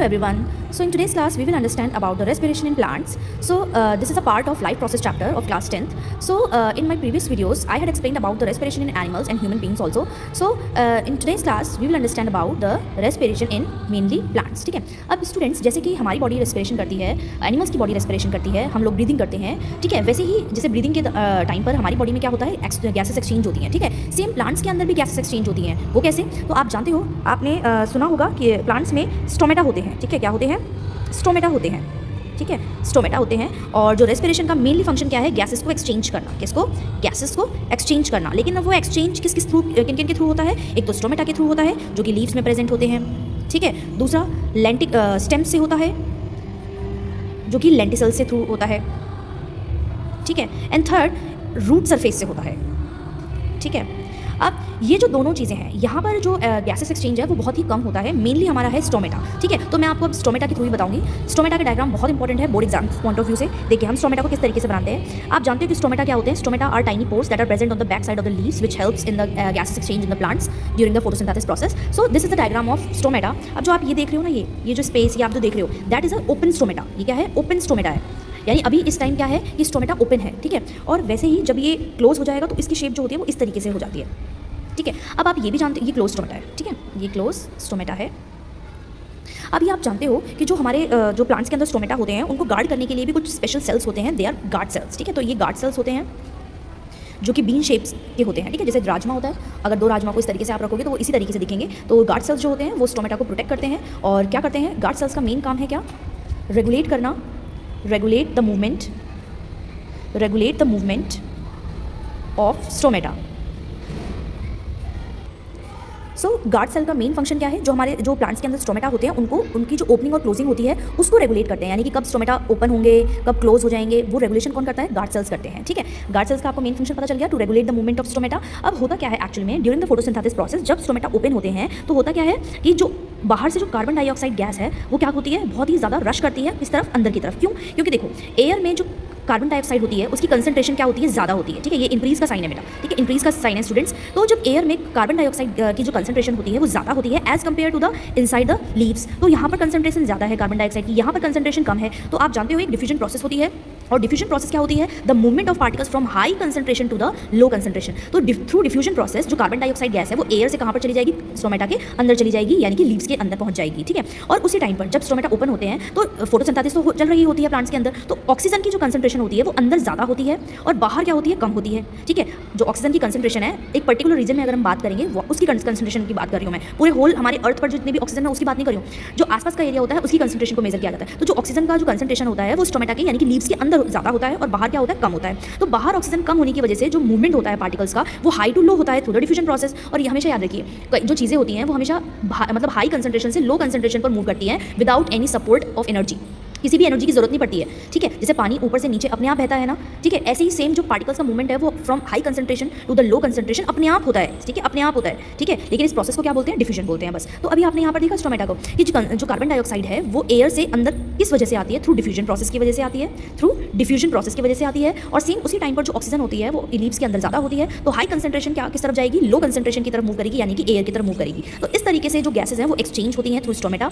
everyone. So in today's class we will understand about the respiration in plants. So this is a part of life process chapter of class 10th. So in my previous videos I had explained about the respiration in animals and human beings also. So in today's class we will understand about the respiration in mainly plants. ठीक है. अब students जैसे कि हमारी body respiration करती है, animals की body respiration करती है, हम लोग ब्रीदिंग करते हैं, ठीक है. वैसे ही जैसे ब्रीदिंग के टाइम पर हमारी बॉडी में क्या होता है, गैसेस एक्सचेंज होती हैं, ठीक है. सेम प्लांट्स के अंदर भी गैसेस एक्सचेंज होती हैं. वो कैसे? तो आप जानते हो, आपने सुना होगा कि प्लांट्स में स्टोमेटा होते हैं, ठीक है. क्या होते हैं? स्टोमेटा होते हैं, ठीक है. स्टोमेटा होते हैं और जो रेस्पिरेशन का मेनली फंक्शन क्या है, गैसेस को एक्सचेंज करना. किसको? गैसेस को एक्सचेंज करना. लेकिन अब वो एक्सचेंज किस थ्रू, किन किन के थ्रू होता है? एक तो स्टोमेटा के थ्रू होता है जो कि लीव्स में प्रेजेंट होते हैं, ठीक है. दूसरा लेंटिक स्टेम से होता है जो कि लेंटिसल से थ्रू होता है, ठीक है. एंड थर्ड रूट सरफेस से होता है, ठीक है. अब ये जो दोनों चीज़ें हैं, यहाँ पर जो गैसेस एक्सचेंज है वो बहुत ही कम होता है. मेनली हमारा है स्टोमेटा, ठीक है. तो मैं आपको अब स्टोमेटा के थ्रू ही बताऊंगी. स्टोमेटा का डायग्राम बहुत इंपॉर्टेंट है board exam point of view से. देखिए हम स्टोमेटा को किस तरीके से बनाते हैं. आप जानते हो कि स्टोमेटा क्या होते हैं? Stomata are tiny pores that are present on the back side of the leaves which helps in the gases exchange in the plants during the photosynthesis process. So this is the diagram of stomata. अब जो आप ये देख रहे हो ना, ये जो स्पेस ये आप जो देख रहे हो, that is a open stomata. ये क्या है? ओपन स्टोमेटा है. यानी अभी इस टाइम क्या है, ये स्टोमेटा ओपन है, ठीक है. और वैसे ही जब ये क्लोज हो जाएगा तो इसकी शेप जो होती है वो इस तरीके से हो जाती है, ठीक है. अब आप ये भी जानते हो ये क्लोज स्टोमेटा है, ठीक है. ये क्लोज स्टोमेटा है. अब ये आप जानते हो कि जो हमारे जो प्लांट्स के अंदर स्टोमेटा होते हैं उनको गार्ड करने के लिए भी कुछ स्पेशल सेल्स होते हैं. दे आर गार्ड सेल्स, ठीक है. तो ये गार्ड सेल्स होते हैं जो कि बीन शेप्स के होते हैं, ठीक है. जैसे राजमा होता है, अगर दो राजमा को इस तरीके से आप रखोगे तो वो इसी तरीके से दिखेंगे. तो गार्ड सेल्स जो होते हैं वो स्टोमेटा को प्रोटेक्ट करते हैं. और क्या करते हैं गार्ड सेल्स का मेन काम है क्या? रेगुलेट करना, regulate the movement of stomata. So guard cell का मेन फंक्शन क्या है? जो हमारे जो प्लांट्स के अंदर स्टोमेटा होते हैं उनको, उनकी जो ओपनिंग और क्लोजिंग होती है उसको रेगुलेट करते हैं. यानी कि कब स्टोमेटा ओपन होंगे, कब क्लोज हो जाएंगे, वो रेगुलेशन कौन करता है? गार्ड सेल्स करते हैं, ठीक है. गार्ड सेल्स का आपको मेन फंक्शन पता चल गया, to regulate the movement of stomata. अब होता क्या है एक्चुअली में, ड्यूरिंग द फोटोसिंथेसिस प्रोसेस जब स्टोमेटा ओपन होते हैं तो होता क्या है कि जो बाहर से जो कार्बन डाइऑक्साइड गैस है वो क्या होती है, बहुत ही ज़्यादा रश करती है इस तरफ, अंदर की तरफ. क्यों? क्योंकि देखो एयर में जो कार्बन डाइऑक्साइड होती है उसकी कंसंट्रेशन क्या होती है? ज़्यादा होती है, ठीक है. ये इंक्रीज का साइन है बेटा, ठीक है. इंक्रीज का साइन है स्टूडेंट्स. तो जब एयर में कार्बन डाइऑक्साइड की जो कंसंट्रेशन होती है वो ज़्यादा होती है as compare to the inside the leaves. तो यहाँ पर कंसंट्रेशन ज़्यादा है कार्बन डाइऑक्साइड की, यहाँ पर कंसंट्रेशन कम है. तो आप जानते हो एक डिफ्यूजन प्रोसेस होती है. और डिफ्यूजन प्रोसेस क्या होती है? The movement of particles from high concentration to the low concentration. तो थ्रू डिफ्यूजन प्रोसेस जो कार्बन डाइऑक्साइड गैस है वो एयर से कहाँ पर चली जाएगी? स्टोमेटा के अंदर चली जाएगी, यानी कि लीव्स के अंदर पहुंच जाएगी, ठीक है. और उसी टाइम पर जब स्टोमेटा ओपन होते हैं तो फोटोसिंथेसिस तो चल रही होती है प्लांट्स के अंदर, तो ऑक्सीजन की जो कंसंट्रेशन होती है वो अंदर ज़्यादा होती है और बाहर क्या होती है? कम होती है, ठीक है. जो ऑक्सीजन की कंसंट्रेशन है एक पर्टिकुलर रीजन में अगर हम बात करेंगे उसकी कंसंट्रेशन की बात कर रही हूँ मैं. पूरे होल हमारे अर्थ पर जितने भी ऑक्सीजन है उसकी बात नहीं कर रही हूँ. जो आसपास का एरिया होता है उसकी कंसंट्रेशन को मेजर किया जाता है. तो जो ऑक्सीजन का जो कंसंट्रेशन होता है वो स्टोमेटा के यानी कि लीव्स के अंदर ज़्यादा होता है और बाहर क्या होता है? कम होता है. तो बाहर ऑक्सीजन कम होने की वजह से जो मूवमेंट होता है पार्टिकल्स का वो हाई टू लो होता है थ्रू द डिफ्यूजन प्रोसेस. और ये हमेशा याद रखिए जो चीज़ें होती हैं वो हमेशा मतलब हाई कंसंट्रेशन से लो कंसंट्रेशन पर मूव करती हैं without any support of energy. किसी भी एनर्जी की जरूरत नहीं पड़ती है, ठीक है. जैसे पानी ऊपर से नीचे अपने आप बहता है ना, ठीक है. ऐसे ही सेम जो पार्टिकल्स का मूवमेंट है वो from high concentration to the low concentration अपने आप होता है, ठीक है. अपने आप होता है, ठीक है. लेकिन इस प्रोसेस को क्या बोलते हैं? डिफ्यूजन बोलते हैं बस. तो अभी आपने यहाँ पर देखा स्टोमेटा को कि जो कार्बन डाइऑक्साइड है वो एयर से अंदर किस वजह से आती है? थ्रू डिफ्यूजन प्रोसेस की वजह से आती है, थ्रू डिफ्यूजन प्रोसेस की वजह से आती है. और सेम उसी टाइम पर जो ऑक्सीजन होती है वो लीव्स के अंदर ज़्यादा होती है. तो हाई कंसंट्रेशन क्या किस तरफ जाएगी? लो कंसंट्रेशन की तरफ मूव करेगी, यानी कि एयर की तरफ मूव करेगी. तो इस तरीके से जो गैसेज हैं वो एक्सचेंज होती हैं थ्रू स्टोमेटा,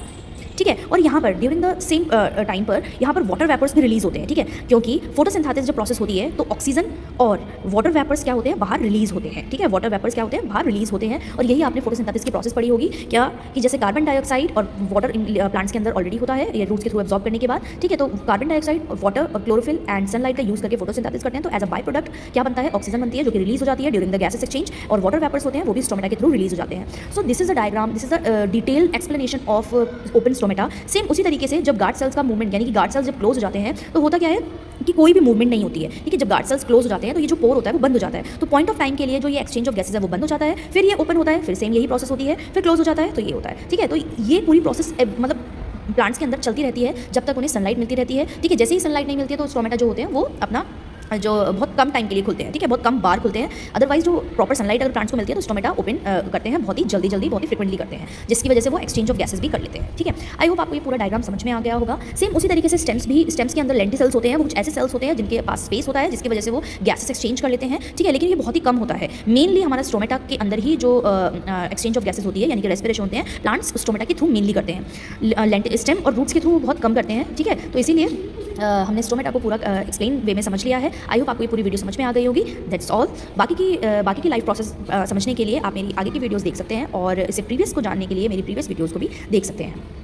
ठीक है. और यहाँ पर ड्यूरिंग द सेम टाइम पर यहाँ पर वाटर वेपर्स भी रिलीज होते हैं, ठीक है. क्योंकि फोटोसिंथेसिस जब प्रोसेस होती है तो ऑक्सीजन और वाटर वेपर्स क्या होते हैं? बाहर रिलीज होते हैं, ठीक है. वाटर वेपर्स क्या होते हैं? बाहर रिलीज होते हैं. और यही आपने फोटोसिंथेसिस की प्रोसेस पढ़ी होगी क्या, कि जैसे कार्बन डाइऑक्साइड और वाटर प्लांट्स के अंदर ऑलरेडी होता है ये रूट्स के थ्रू एब्जॉर्ब करने के बाद, ठीक है. तो कार्बन डाइऑक्साइड और वाटर और क्लोरोफिल एंड सनलाइट का यूज करके फोटोसिंथेसिस करते हैं. तो एज अ बाय प्रोडक्ट क्या बनता है? ऑक्सीजन बनती है जो कि रिलीज हो जाती है ड्यूरिंग द गैसेस एक्सचेंज. और वाटर वेपर्स होते हैं वो भी स्टोमेटा के थ्रू रिलीज हो जाते हैं. सो this is a diagram, this is a detailed explanation of open stomata. Same उसी तरीके से जब गार्ड सेल्स का मूवमेंट यानी कि गार्ड सेल्स जब क्लोज हो जाते हैं तो होता क्या है कि कोई भी मूवमेंट नहीं होती है, ठीक है. जब गार्ड सेल्स क्लोज हो जाते हैं तो ये जो पोर होता है वो बंद हो जाता है. तो पॉइंट ऑफ टाइम के लिए जो ये एक्सचेंज ऑफ गैसेज है वो बंद हो जाता है, फिर ये ओपन होता है, फिर सेम यही प्रोसेस होती है, फिर क्लोज हो जाता है, तो ये होता है, ठीक है. तो ये पूरी प्रोसेस मतलब प्लांट्स के अंदर चलती रहती है जब तक उन्हें सनलाइट मिलती रहती है, ठीक है. जैसे ही सनलाइट नहीं मिलती है तो स्टोमेटा जो होते हैं वो अपना जो बहुत कम टाइम के लिए खुलते हैं, ठीक है, बहुत कम बार खुलते हैं। अदरवाइज जो प्रॉपर सनलाइट अगर प्लांट्स को मिलती है तो स्टोमेटा ओपन करते हैं बहुत ही जल्दी बहुत ही फ्रिक्वेंटली करते हैं, जिसकी वजह से वो एक्सचेंज ऑफ गैसेस भी कर लेते हैं, ठीक है। आई होप आपको ये पूरा डायग्राम समझ में आ गया होगा। सेम उसी तरीके से स्टेम्स के अंदर लेंटी सेल्स होते हैं, वो कुछ ऐसे सेल्स होते हैं जिनके पास स्पेस होता है, जिसकी वजह से वो गैसेस एक्सचेंज कर लेते हैं, ठीक है, लेकिन ये बहुत ही कम होता है। मेनली हमारा स्टोमेटा के अंदर ही जो एक्सचेंज ऑफ गैसेस होती है, यानी कि रेस्पिरेशन होते हैं, प्लांट्स स्टोमेटा के थ्रू मेनली करते हैं, स्टेम और रूट्स के थ्रू बहुत कम करते हैं, ठीक है। तो इसीलिए हमने स्टोमेटा को पूरा एक्सप्लेन वे में समझ लिया है। आई होप आपको ये पूरी वीडियो समझ में आ गई होगी। That's all. बाकी की लाइफ प्रोसेस समझने के लिए आप मेरी आगे की वीडियोस देख सकते हैं, और इससे प्रीवियस को जानने के लिए मेरी प्रीवियस वीडियोस को भी देख सकते हैं।